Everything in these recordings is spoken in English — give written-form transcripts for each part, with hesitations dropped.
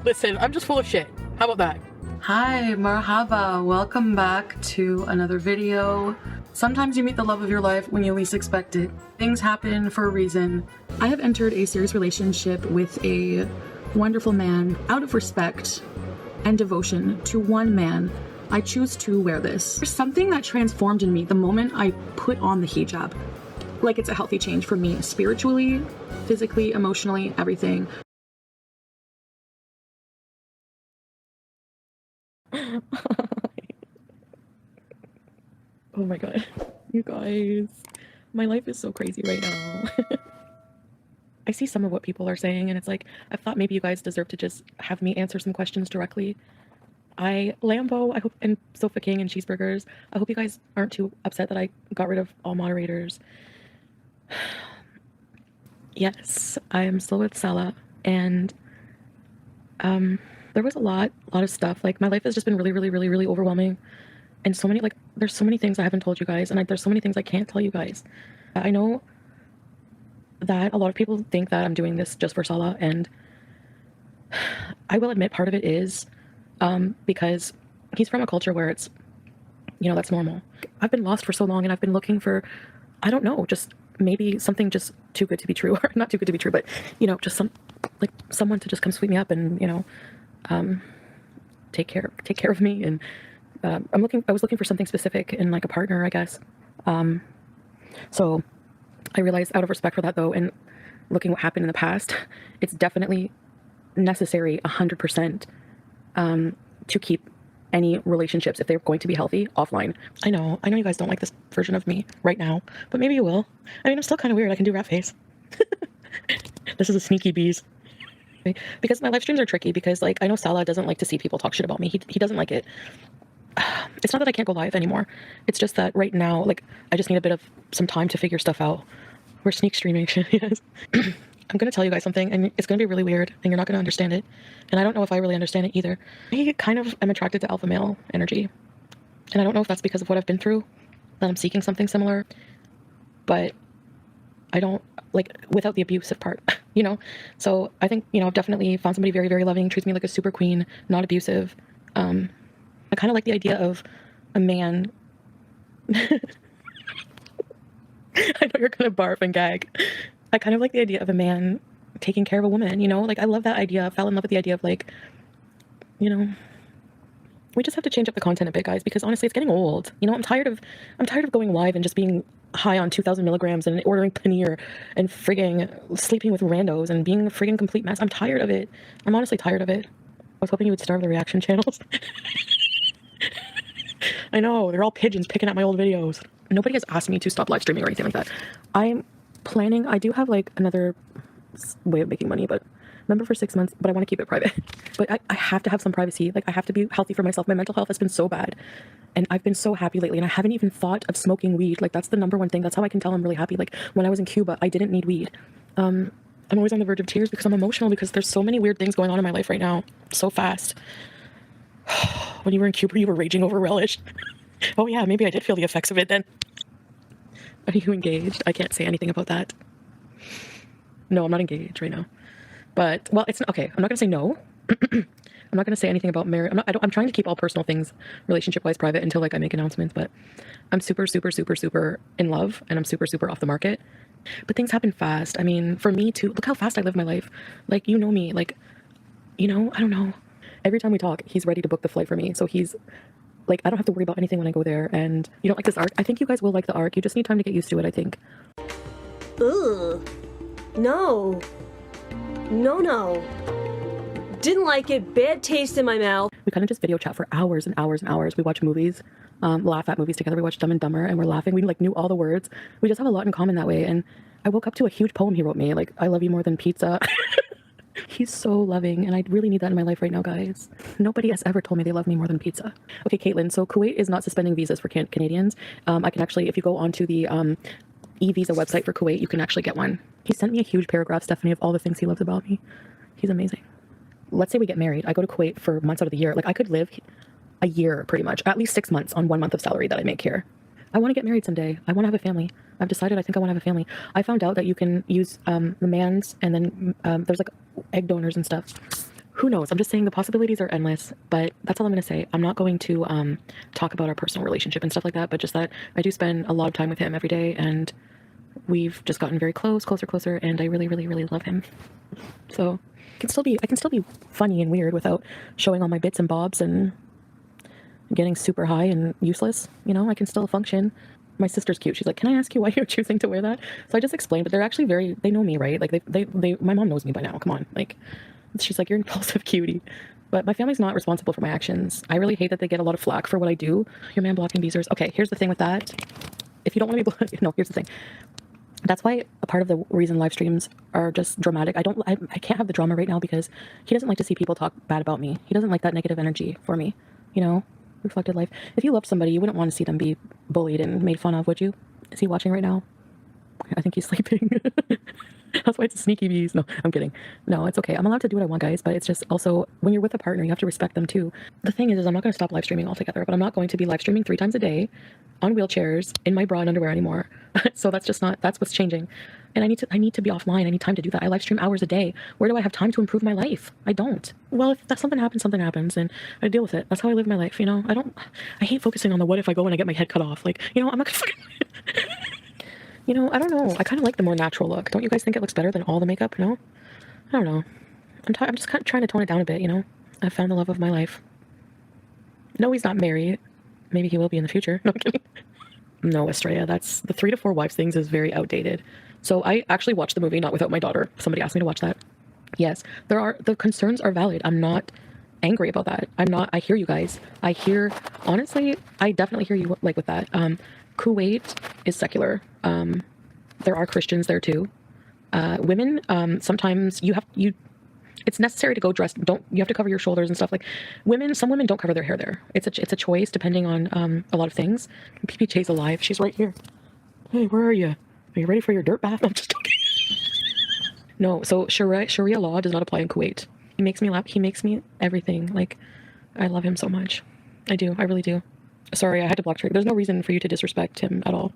Listen, I'm just full of shit. How about that? Hi, marhaba. Welcome back to another video. Sometimes you meet the love of your life when you least expect it. Things happen for a reason. I have entered a serious relationship with a wonderful man. Out of respect and devotion to one man, I choose to wear this. There's something that transformed in me the moment I put on the hijab. Like, it's a healthy change for me, spiritually, physically, emotionally, everything. Oh my god. You guys. My life is so crazy right now. I see some of what people are saying and it's like, I thought maybe you guys deserve to just have me answer some questions directly. Lambo, I hope, and Sofa King and Cheeseburgers, I hope you guys aren't too upset that I got rid of all moderators. Yes, I am still with Sala, and there was a lot of stuff. Like, my life has just been really overwhelming, and so many, like, there's so many things I haven't told you guys, and there's so many things I can't tell you guys. I know that a lot of people think that I'm doing this just for Sala, and I will admit part of it is because he's from a culture where it's, you know, that's normal. I've been lost for so long, and I've been looking for, I don't know, just maybe something just too good to be true, or not too good to be true, but, you know, just someone to just come sweep me up and, you know, take care of me. And I was looking for something specific in, like, a partner, I guess. So I realized, out of respect for that though, and looking what happened in the past, it's definitely necessary 100% to keep any relationships, if they're going to be healthy, offline. I know you guys don't like this version of me right now, but maybe you will. I mean, I'm still kind of weird. I can do rat face. This is a sneaky Beez. Because my live streams are tricky, because, like, I know Salah doesn't like to see people talk shit about me. He doesn't like it. It's not that I can't go live anymore. It's just that right now, like, I just need a bit of some time to figure stuff out. We're sneak streaming shit, yes. I'm gonna tell you guys something, and it's gonna be really weird, and you're not gonna understand it. And I don't know if I really understand it either. I kind of am attracted to alpha male energy. And I don't know if that's because of what I've been through, that I'm seeking something similar. But I don't, like, without the abusive part, you know? So I think, you know, I've definitely found somebody very loving, treats me like a super queen, not abusive. I kind of like the idea of a man. I know you're gonna barf and gag. I kind of like the idea of a man taking care of a woman, you know? Like, I love that idea. I fell in love with the idea of, like, you know, we just have to change up the content a bit, guys, because honestly, it's getting old. You know, I'm tired of going live and just being high on 2,000 milligrams and ordering paneer and frigging sleeping with randos and being a frigging complete mess. I'm tired of it. I'm honestly tired of it. I was hoping you would starve the reaction channels. I know, they're all pigeons picking at my old videos. Nobody has asked me to stop live streaming or anything like that. I'm planning, I do have, like, another way of making money, but remember, for 6 months, but I want to keep it private. But I have to have some privacy. Like, I have to be healthy for myself. My mental health has been so bad, and I've been so happy lately, and I haven't even thought of smoking weed. Like, that's the number one thing. That's how I can tell I'm really happy. Like, when I was in Cuba, I didn't need weed. I'm always on the verge of tears because I'm emotional, because there's so many weird things going on in my life right now, so fast. When you were in Cuba, you were raging over relish. Oh yeah, maybe I did feel the effects of it then. Are you engaged? I can't say anything about that. No, I'm not engaged right now. But, well, it's okay. I'm not gonna say no. I'm not gonna say anything about marriage. I'm trying to keep all personal things relationship-wise private until, like, I make announcements. But I'm super in love, and I'm super off the market. But things happen fast. I mean, for me too. Look how fast I live my life. Like, you know me. Like, you know, I don't know. Every time we talk, he's ready to book the flight for me. So he's like, I don't have to worry about anything when I go there. And you don't like this arc? I think you guys will like the arc. You just need time to get used to it, I think. Ugh. No. No. Didn't like it. Bad taste in my mouth. We kind of just video chat for hours and hours and hours. We watch movies, laugh at movies together. We watch Dumb and Dumber, and we're laughing. We, like, knew all the words. We just have a lot in common that way. And I woke up to a huge poem he wrote me, like, I love you more than pizza. He's so loving, and I really need that in my life right now, guys. Nobody has ever told me they love me more than pizza. Okay, Caitlin, so Kuwait is not suspending visas for Canadians. I can actually, if you go onto the e-visa website for Kuwait, you can actually get one. He sent me a huge paragraph, Stephanie, of all the things he loves about me. He's amazing. Let's say we get married. I go to Kuwait for months out of the year. Like, I could live a year, pretty much, at least 6 months on 1 month of salary that I make here. I want to get married someday. I want to have a family. I've decided I think I want to have a family. I found out that you can use the mans, and then there's, like, egg donors and stuff. who knows? I'm just saying the possibilities are endless, but that's all I'm going to say. I'm not going to talk about our personal relationship and stuff like that, but just that I do spend a lot of time with him every day, and we've just gotten very closer, and I really, really, really love him. So I can still be funny and weird without showing all my bits and bobs and getting super high and useless. You know, I can still function. My sister's cute. She's like, can I ask you why you're choosing to wear that? So I just explained, but they're actually they know me, right? Like my mom knows me by now. Come on. Like, she's like, you're an impulsive cutie. But my family's not responsible for my actions. I really hate that they get a lot of flack for what I do. Your man blocking BEEZers. Okay, here's the thing with that. If you don't want to be no, here's the thing. That's why a part of the reason live streams are just dramatic. I can't have the drama right now because he doesn't like to see people talk bad about me. He doesn't like that negative energy for me, you know? Reflected life. If you loved somebody, you wouldn't want to see them be bullied and made fun of, would you? Is he watching right now? I think he's sleeping. That's why it's a sneaky bees. No, I'm kidding. No, it's okay. I'm allowed to do what I want, guys, but it's just also when you're with a partner, you have to respect them too. The thing is I'm not going to stop live streaming altogether, but I'm not going to be live streaming 3 times a day on wheelchairs in my bra and underwear anymore. So that's what's changing. And I need to be offline. I need time to do that. I live stream hours a day. Where do I have time to improve my life? I don't. Well, if something happens, and I deal with it. That's how I live my life, you know? I hate focusing on the what if I go and I get my head cut off. Like, you know, I'm not gonna you know, I don't know. I kind of like the more natural look. Don't you guys think it looks better than all the makeup? No? I don't know. I'm just kind of trying to tone it down a bit, you know? I've found the love of my life. No, he's not married. Maybe he will be in the future. No, I'm kidding. No, Estrella, that's the 3 to 4 wives things is very outdated. So I actually watched the movie Not Without My Daughter. Somebody asked me to watch that. Yes, the concerns are valid. I'm not angry about that. I hear you guys. Honestly, I definitely hear you like with that. Kuwait is secular. There are Christians there too. Women, sometimes it's necessary to go dressed. You have to cover your shoulders and stuff. Like some women don't cover their hair there. It's a choice depending on a lot of things. PPJ's alive. She's right here. Hey, where are you? Are you ready for your dirt bath? I'm just joking. No, so Sharia law does not apply in Kuwait. He makes me laugh. He makes me everything. Like, I love him so much. I do. I really do. Sorry, I had to block Trick. There's no reason for you to disrespect him at all.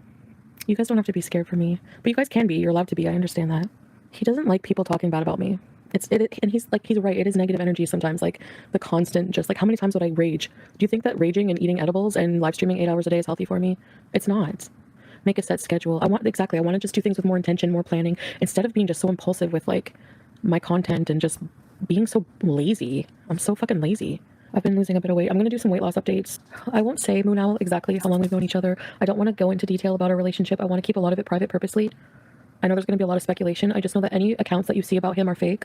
You guys don't have to be scared for me. But you guys can be. You're allowed to be. I understand that. He doesn't like people talking bad about me. And he's right. It is negative energy sometimes. Like the constant, just like how many times would I rage? Do you think that raging and eating edibles and live streaming 8 hours a day is healthy for me? It's not. Make a set schedule. I want to just do things with more intention, more planning, instead of being just so impulsive with like my content and just being so lazy. I'm so fucking lazy. I've been losing a bit of weight. I'm going to do some weight loss updates. I won't say, Moon Owl, exactly how long we've known each other. I don't want to go into detail about our relationship. I want to keep a lot of it private purposely. I know there's going to be a lot of speculation. I just know that any accounts that you see about him are fake.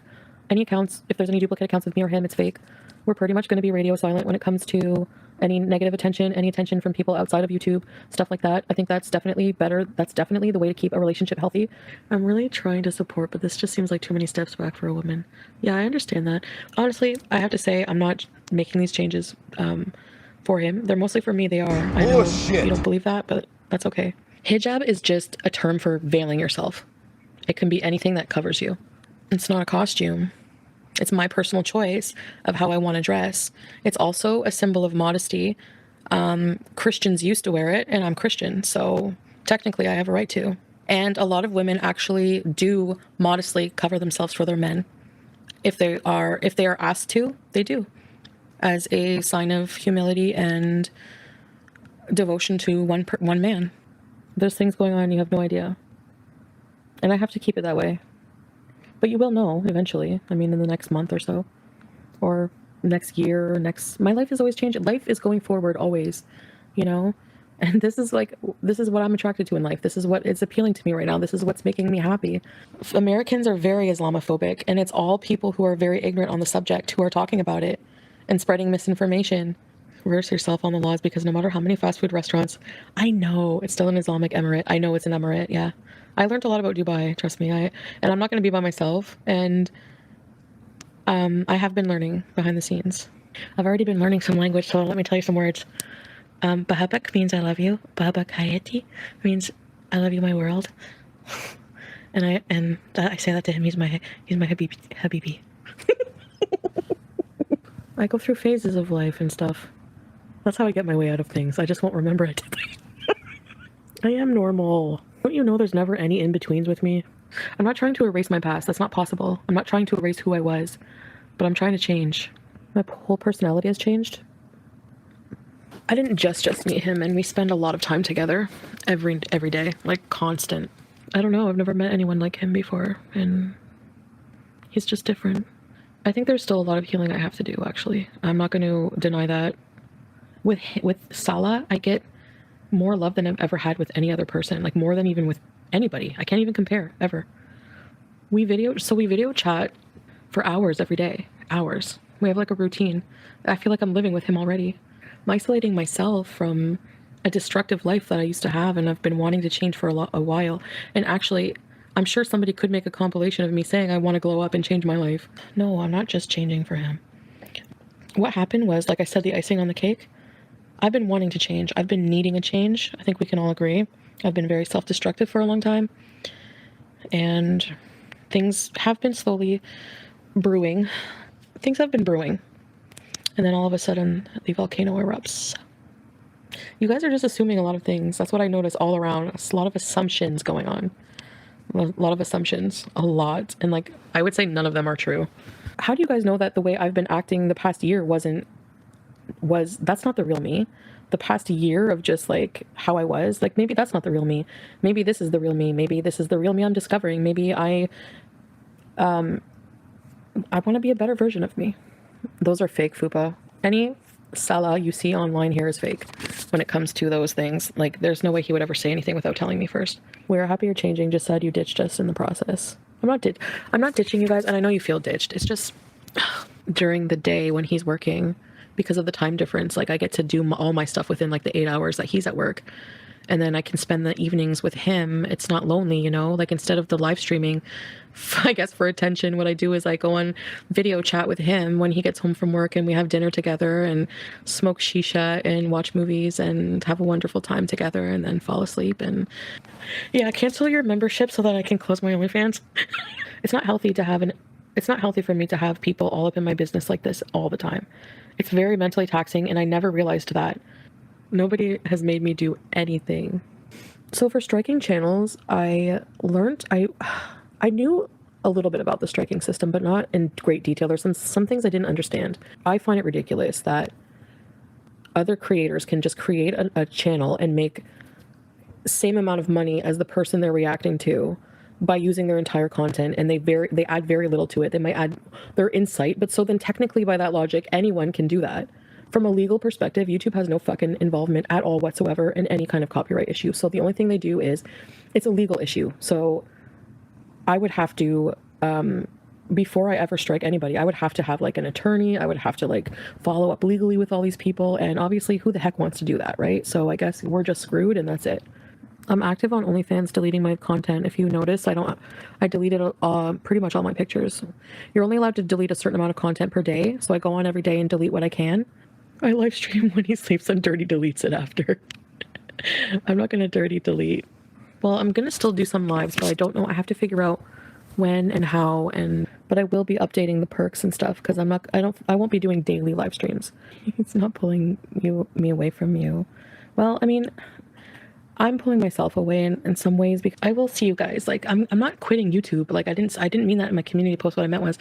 Any accounts, if there's any duplicate accounts of me or him, it's fake. We're pretty much going to be radio silent when it comes to any negative attention, any attention from people outside of YouTube, stuff like that. I think that's definitely better. That's definitely the way to keep a relationship healthy. I'm really trying to support, but this just seems like too many steps back for a woman. Yeah, I understand that. Honestly, I have to say I'm not making these changes for him. They're mostly for me. They are. I know you don't believe that, but that's okay. Hijab is just a term for veiling yourself. It can be anything that covers you. It's not a costume. It's my personal choice of how I want to dress. It's also a symbol of modesty. Christians used to wear it, and I'm Christian, so technically I have a right to. And a lot of women actually do modestly cover themselves for their men. If they are asked to, they do, as a sign of humility and devotion to one man. There's things going on you have no idea. And I have to keep it that way. But you will know eventually. I mean, in the next month or so, or next year, my life is always changing. Life is going forward always, you know? And this is what I'm attracted to in life. This is what is appealing to me right now. This is what's making me happy. Americans are very Islamophobic, and it's all people who are very ignorant on the subject who are talking about it and spreading misinformation. Reverse yourself on the laws, because no matter how many fast food restaurants, I know it's still an Islamic emirate. I know it's an emirate. Yeah. I learned a lot about Dubai, trust me. And I'm not going to be by myself. And I have been learning behind the scenes. I've already been learning some language, so let me tell you some words. Bahabak means I love you. Bahabak Hayati means I love you, my world. And I say that to him. He's my habibi. I go through phases of life and stuff. That's how I get my way out of things. I just won't remember it. I am normal. Don't you know there's never any in-betweens with me? I'm not trying to erase my past. That's not possible. I'm not trying to erase who I was. but I'm trying to change. My whole personality has changed. I didn't just meet him, and we spend a lot of time together every day, like constant. I don't know, I've never met anyone like him before, and he's just different. I think there's still a lot of healing I have to do, actually. I'm not going to deny that. With Salah, I get more love than I've ever had with any other person, like more than even with anybody. I can't even compare, ever. We video chat for hours every day. Hours. We have like a routine. I feel like I'm living with him already. I'm isolating myself from a destructive life that I used to have, and I've been wanting to change for a while. And actually, I'm sure somebody could make a compilation of me saying I want to glow up and change my life. No, I'm not just changing for him. What happened was, like I said, the icing on the cake. I've been wanting to change. I've been needing a change. I think we can all agree. I've been very self-destructive for a long time. And things have been slowly brewing. Things have been brewing. And then all of a sudden, the volcano erupts. You guys are just assuming a lot of things. That's what I notice all around. It's a lot of assumptions going on. A lot of assumptions. A lot. And like, I would say none of them are true. How do you guys know that the way I've been acting the past year that's not the real me? The past year of just like how I was, like maybe that's not the real me. Maybe this is the real me. Maybe this is the real me I'm discovering. Maybe I want to be a better version of me. Those are fake, Fupa. Any Salah you see online here is fake when it comes to those things. Like there's no way he would ever say anything without telling me first. We're happy you're changing, just said you ditched us in the process. I'm not ditching you guys, and I know you feel ditched. It's just during the day when he's working, because of the time difference, like I get to do all my stuff within like the 8 hours that he's at work. And then I can spend the evenings with him. It's not lonely, you know, like instead of the live streaming, I guess for attention, what I do is I go on video chat with him when he gets home from work, and we have dinner together and smoke shisha and watch movies and have a wonderful time together, and then fall asleep. And yeah, cancel your membership so that I can close my OnlyFans. It's not healthy for me to have people all up in my business like this all the time. It's very mentally taxing, and I never realized that. Nobody has made me do anything. So for striking channels, I knew a little bit about the striking system, but not in great detail. There's some things I didn't understand. I find it ridiculous that other creators can just create a channel and make same amount of money as the person they're reacting to by using their entire content, and they add very little to it. They might add their insight, but so then technically by that logic, anyone can do that. From a legal perspective, YouTube has no fucking involvement at all whatsoever in any kind of copyright issue. So the only thing they do is it's a legal issue. So I would have to, before I ever strike anybody, I would have to have like an attorney. I would have to like follow up legally with all these people. And obviously who the heck wants to do that, right? So I guess we're just screwed, and that's it. I'm active on OnlyFans deleting my content. If you notice, I deleted pretty much all my pictures. You're only allowed to delete a certain amount of content per day. So I go on every day and delete what I can. I live stream when he sleeps and dirty deletes it after. I'm not going to dirty delete. Well, I'm going to still do some lives, but I don't know. I have to figure out when and how, but I will be updating the perks and stuff, because I won't be doing daily live streams. It's not pulling me away from you. Well, I mean, I'm pulling myself away in some ways, because I will see you guys. Like I'm not quitting YouTube. Like I didn't mean that in my community post. What I meant was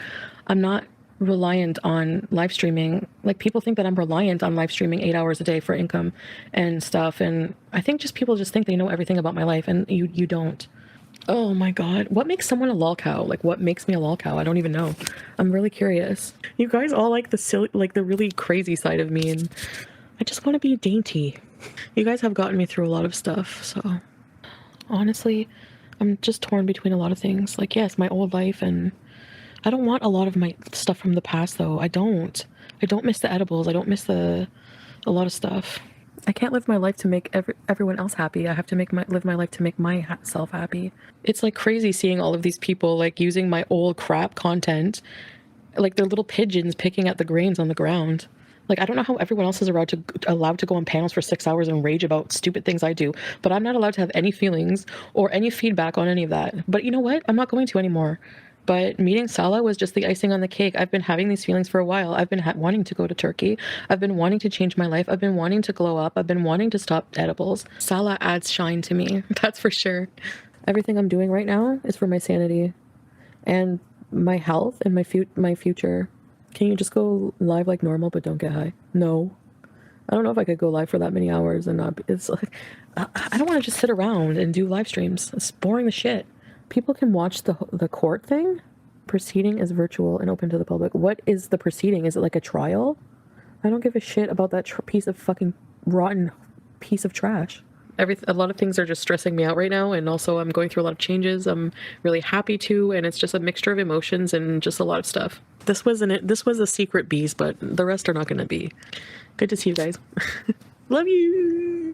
I'm not reliant on live streaming. Like people think that I'm reliant on live streaming 8 hours a day for income and stuff. And I think people just think they know everything about my life, and you don't. Oh my God. What makes someone a lol cow? Like what makes me a lol cow? I don't even know. I'm really curious. You guys all like the silly, like the really crazy side of me, and I just want to be dainty. You guys have gotten me through a lot of stuff, so honestly, I'm just torn between a lot of things. Like, yes, my old life, and I don't want a lot of my stuff from the past, though. I don't miss the edibles. I don't miss a lot of stuff. I can't live my life to make everyone else happy. I have to live my life to make myself happy. It's like crazy seeing all of these people like using my old crap content, like they're little pigeons picking at the grains on the ground. Like, I don't know how everyone else is allowed to go on panels for 6 hours and rage about stupid things I do, but I'm not allowed to have any feelings or any feedback on any of that. But you know what? I'm not going to anymore. But meeting Salah was just the icing on the cake. I've been having these feelings for a while. I've been wanting to go to Turkey. I've been wanting to change my life. I've been wanting to glow up. I've been wanting to stop edibles. Salah adds shine to me. That's for sure. Everything I'm doing right now is for my sanity and my health and my future. Can you just go live like normal but don't get high? No. I don't know if I could go live for that many hours and not be, it's like, I don't want to just sit around and do live streams. It's boring the shit. People can watch the court thing. Proceeding is virtual and open to the public. What is the proceeding? Is it like a trial? I don't give a shit about that piece of fucking rotten piece of trash. A lot of things are just stressing me out right now, and also I'm going through a lot of changes. I'm really happy to, and it's just a mixture of emotions and just a lot of stuff. This was a secret BEEZE, but the rest are not going to be. Good to see you guys. Love you.